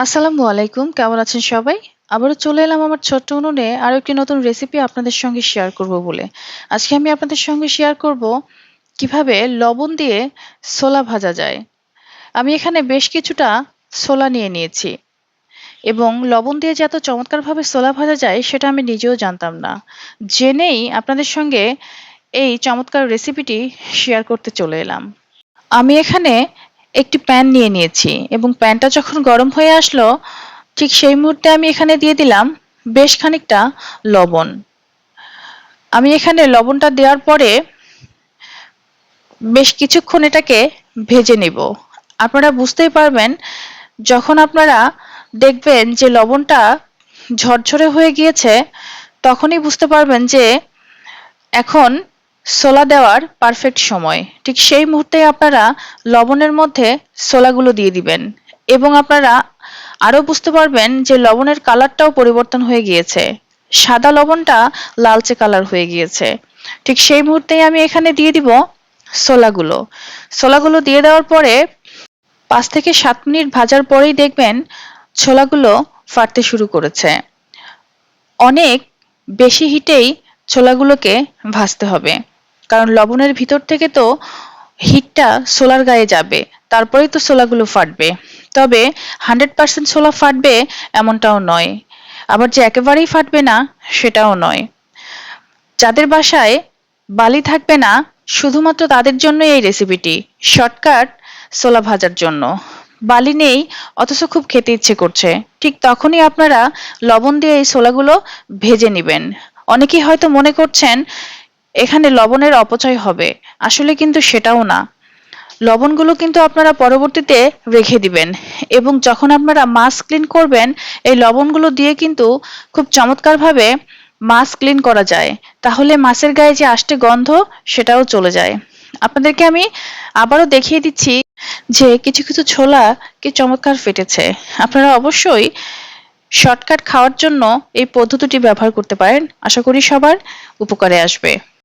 আসসালামু আলাইকুম। কেমন আছেন সবাই? আবারও চলে এলাম আমার ছোট্ট উনুনে আরো একটি নতুন রেসিপি আপনাদের সঙ্গে শেয়ার করব বলে। আজকে আমি আপনাদের সঙ্গে শেয়ার করব কিভাবে লবণ দিয়ে ছোলা ভাজা যায়। আমি এখানে বেশ কিছুটা ছোলা নিয়ে নিয়েছি এবং লবণ দিয়ে যে এত চমৎকারভাবে ছোলা ভাজা যায় সেটা আমি নিজেও জানতাম না। জেনেই আপনাদের সঙ্গে এই চমৎকার রেসিপিটি শেয়ার করতে চলে এলাম। আমি এখানে একটি প্যান নিয়ে নিয়েছি এবং প্যানটা যখন গরম হয়ে আসলো ঠিক সেই মুহূর্তে আমি এখানে দিয়ে দিলাম বেশ খানিকটা লবণ। আমি এখানে লবণটা দেওয়ার পরে বেশ কিছুক্ষণ এটাকে ভেজে নেব। আপনারা বুঝতেই পারবেন যখন আপনারা দেখবেন যে লবণটা ঝরঝরে হয়ে গিয়েছে তখনই বুঝতে পারবেন যে এখন ছোলা দেওয়ার পারফেক্ট সময়। ঠিক সেই মুহূর্তে আপনারা লবণের মধ্যে ছোলাগুলো দিয়ে দিবেন এবং আপনারা আরো বুঝতে পারবেন যে লবণের কালারটাও পরিবর্তন হয়ে গিয়েছে। সাদা লবণটা লালচে কালার হয়ে গিয়েছে। ঠিক সেই মুহূর্তেই আমি এখানে দিয়ে দিব ছোলাগুলো। ছোলাগুলো দিয়ে দেওয়ার পরে ৫ থেকে ৭ মিনিট ভাজার পরেই দেখবেন ছোলাগুলো ফাটতে শুরু করেছে। অনেক বেশি হিটেই ছোলাগুলোকে ভাজতে হবে, কারণ লবণের ভিতর থেকে তো হিটটা ছোলার গায়ে যাবে, তারপরেই তো ছোলাগুলো ফাটবে। তবে 100% ছোলা ফাটবে এমনটাও নয়, আবার যে একেবারেই ফাটবে না সেটাও নয়। যাদের বাসায় বালি থাকবে না শুধুমাত্র তাদের জন্য এই রেসিপিটি, শর্টকাট ছোলা ভাজার জন্য। বালি নেই অথচ খুব খেতে ইচ্ছে করছে, ঠিক তখনই আপনারা লবণ দিয়ে এই ছোলাগুলো ভেজে নেবেন। অনেকেই হয়তো মনে করছেন এখানে লবণের অপচয় হবে, আসলে কিন্তু সেটাও না। লবণগুলো কিন্তু আপনারা পরবর্তীতে রেখে দিবেন এবং যখন আপনারা মাছ ক্লিন করবেন এই লবণগুলো দিয়ে কিন্তু খুব চমৎকারভাবে মাছ ক্লিন করা যায়, তাহলে মাছের গায়ে যে আষ্টে গন্ধ সেটাও চলে যায়। আপনাদেরকে আমি আবারও দেখিয়ে দিচ্ছি যে কিছু কিছু ছোলা কি চমৎকার ফেটেছে। আপনারা অবশ্যই শর্টকাট খাওয়ার জন্য এই পদ্ধতিটি ব্যবহার করতে পারেন, আশা করি সবার উপকারে আসবে।